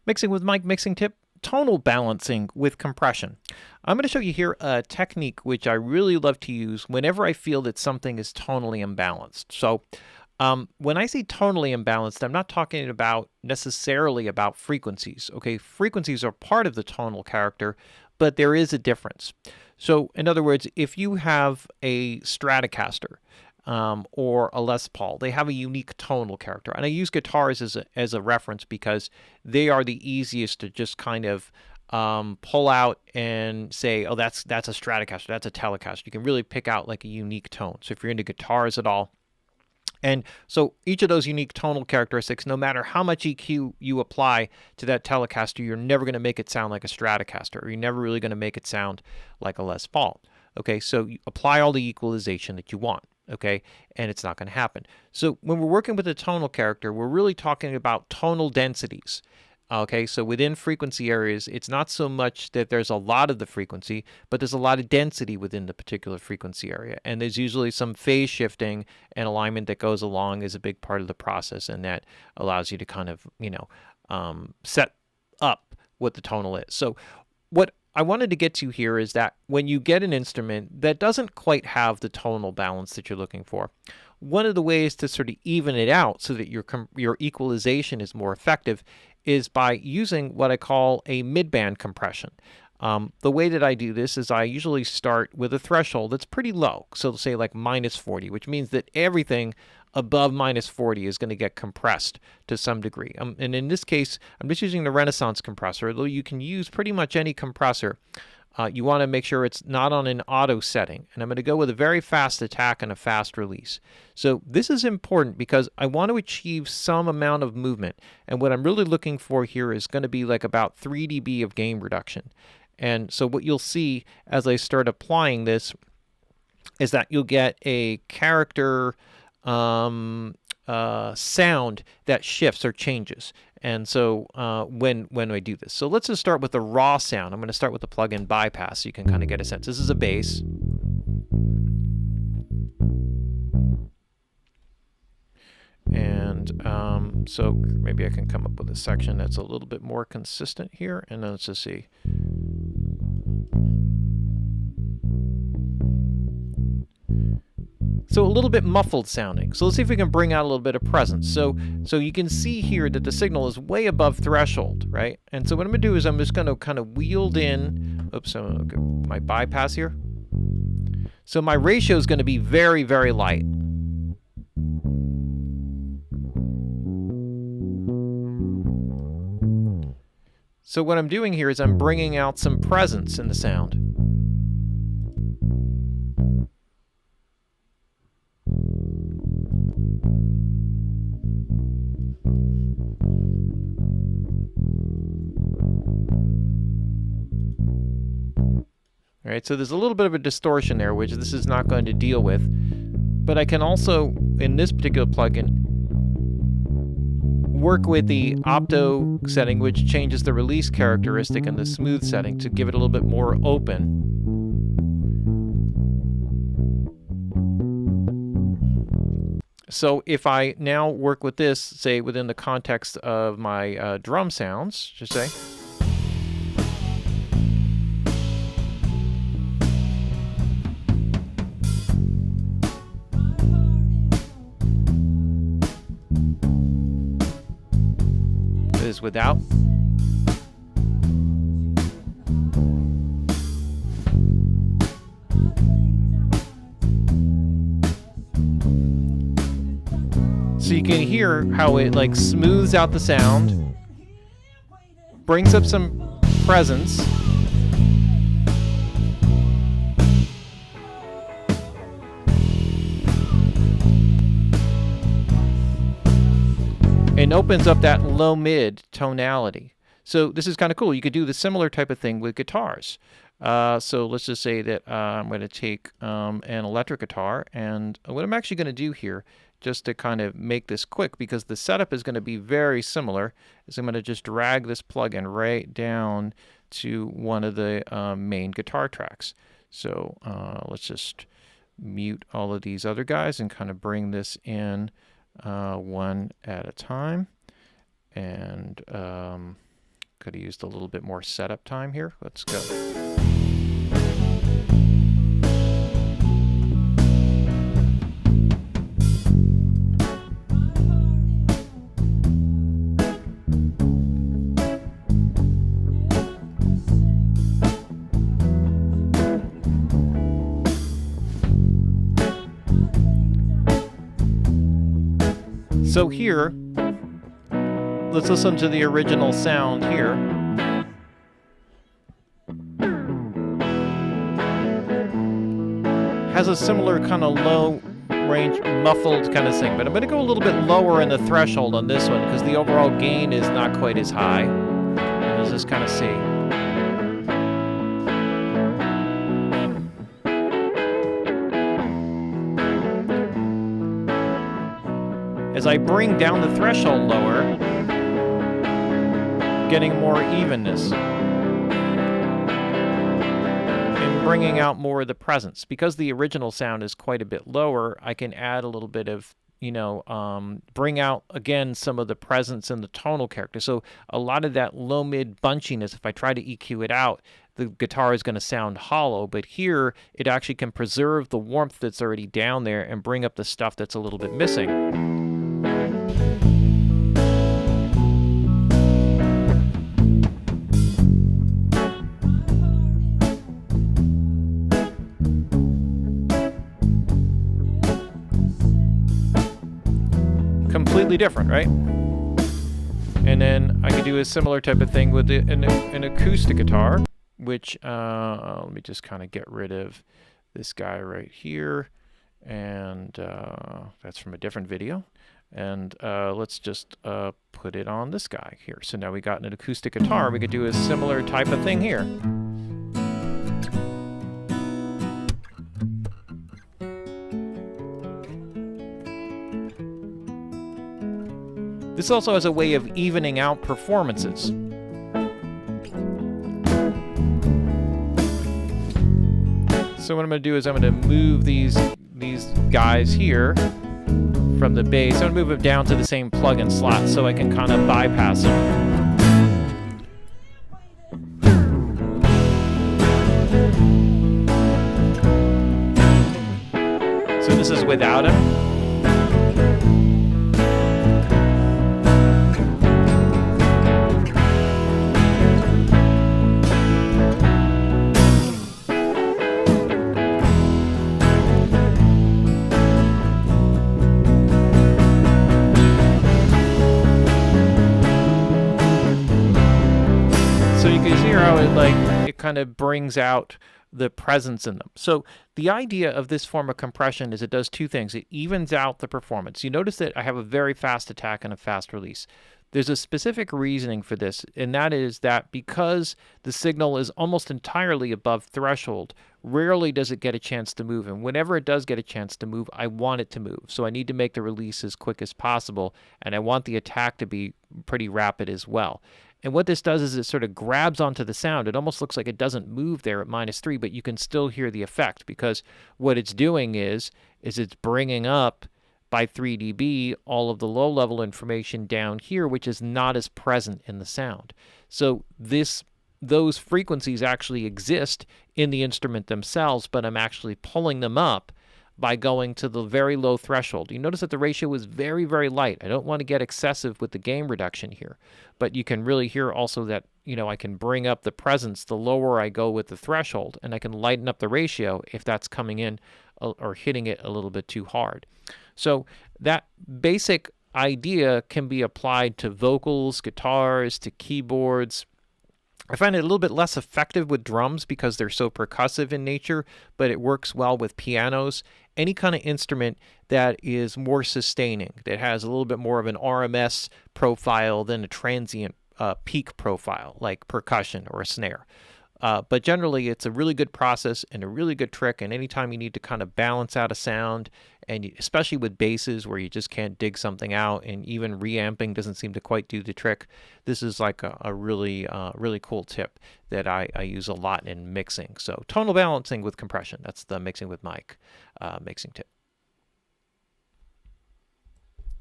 Mixing with Mike mixing tip, tonal balancing with compression. I'm going to show you here a technique which I really love to use whenever I feel that something is tonally imbalanced. So when I say tonally imbalanced, I'm not talking about necessarily about frequencies. Okay, frequencies are part of the tonal character, but there is a difference. So in other words, if you have a Stratocaster, or a Les Paul, they have a unique tonal character. And I use guitars as a reference because they are the easiest to just kind of pull out and say, oh, that's a Stratocaster, that's a Telecaster. You can really pick out like a unique tone. So if you're into guitars at all, and so each of those unique tonal characteristics, no matter how much EQ you apply to that Telecaster, you're never going to make it sound like a Stratocaster, or you're never really going to make it sound like a Les Paul. Okay, so you apply all the equalization that you want. Okay, and it's not going to happen. So when we're working with a tonal character, we're really talking about tonal densities. Okay, so within frequency areas, it's not so much that there's a lot of the frequency, but there's a lot of density within the particular frequency area. And there's usually some phase shifting and alignment that goes along as a big part of the process, and that allows you to kind of, set up what the tonal is. So what I wanted to get to here is that when you get an instrument that doesn't quite have the tonal balance that you're looking for, one of the ways to sort of even it out so that your equalization is more effective is by using what I call a midband compression. The way that I do this is I usually start with a threshold that's pretty low, so say like -40, which means that everything above -40 is going to get compressed to some degree. And in this case, I'm just using the Renaissance compressor, although you can use pretty much any compressor. You want to make sure it's not on an auto setting. And I'm going to go with a very fast attack and a fast release. So this is important because I want to achieve some amount of movement. And what I'm really looking for here is going to be like about 3 dB of gain reduction. And so what you'll see as I start applying this is that you'll get a character sound that shifts or changes. And so when I do this. So let's just start with the raw sound. I'm going to start with the plug-in bypass so you can kind of get a sense. This is a bass. And so maybe I can come up with a section that's a little bit more consistent here. And then let's just see. So a little bit muffled sounding. So let's see if we can bring out a little bit of presence. So you can see here that the signal is way above threshold, right? And so what I'm going to do is I'm just going to kind of wield in, oops, I'm going to get my bypass here. So my ratio is going to be very, very light. So what I'm doing here is I'm bringing out some presence in the sound. All right, so there's a little bit of a distortion there, which this is not going to deal with. But I can also, in this particular plugin, work with the opto setting, which changes the release characteristic and the smooth setting to give it a little bit more open. So if I now work with this, say within the context of my drum sounds, just say. This is without. So you can hear how it like smooths out the sound, brings up some presence, and opens up that low mid tonality. So this is kind of cool. You could do the similar type of thing with guitars. So let's just say that I'm going to take an electric guitar, and what I'm actually going to do here, just to kind of make this quick, because the setup is going to be very similar, is I'm going to just drag this plugin right down to one of the main guitar tracks. So let's just mute all of these other guys and kind of bring this in one at a time. And Could have used a little bit more setup time here. Let's go. So here, let's listen to the original sound here. Has a similar kind of low range, muffled kind of thing, but I'm going to go a little bit lower in the threshold on this one because the overall gain is not quite as high. Let's just kind of see. As I bring down the threshold lower, getting more evenness and bringing out more of the presence. Because the original sound is quite a bit lower, I can add a little bit of, bring out, again, some of the presence in the tonal character. So a lot of that low-mid bunchiness, if I try to EQ it out, the guitar is going to sound hollow, but here it actually can preserve the warmth that's already down there and bring up the stuff that's a little bit missing. Completely different, right? And then I could do a similar type of thing with an acoustic guitar, which, let me just kind of get rid of this guy right here. And that's from a different video. And let's just put it on this guy here. So now we got an acoustic guitar. We could do a similar type of thing here. This also has a way of evening out performances. So what I'm going to do is I'm going to move these guys here from the bass. I'm going to move them down to the same plug-in slot so I can kind of bypass them. So this is without him. So you can hear how it kind of brings out the presence in them. So the idea of this form of compression is it does two things. It evens out the performance. You notice that I have a very fast attack and a fast release. There's a specific reasoning for this, and that is that because the signal is almost entirely above threshold, rarely does it get a chance to move. And whenever it does get a chance to move, I want it to move. So I need to make the release as quick as possible, and I want the attack to be pretty rapid as well. And what this does is it sort of grabs onto the sound. It almost looks like it doesn't move there at -3, but you can still hear the effect because what it's doing is it's bringing up by 3 dB all of the low-level information down here, which is not as present in the sound. So those frequencies actually exist in the instrument themselves, but I'm actually pulling them up by going to the very low threshold. You notice that the ratio is very, very light. I don't want to get excessive with the gain reduction here, but you can really hear also that, I can bring up the presence the lower I go with the threshold, and I can lighten up the ratio if that's coming in or hitting it a little bit too hard. So that basic idea can be applied to vocals, guitars, to keyboards. I find it a little bit less effective with drums because they're so percussive in nature, but it works well with pianos. Any kind of instrument that is more sustaining, that has a little bit more of an RMS profile than a transient peak profile, like percussion or a snare. But generally, it's a really good process and a really good trick, and anytime you need to kind of balance out a sound, and especially with basses where you just can't dig something out, and even reamping doesn't seem to quite do the trick, this is like a really, really cool tip that I use a lot in mixing. So tonal balancing with compression, that's the Mixing with Mike mixing tip.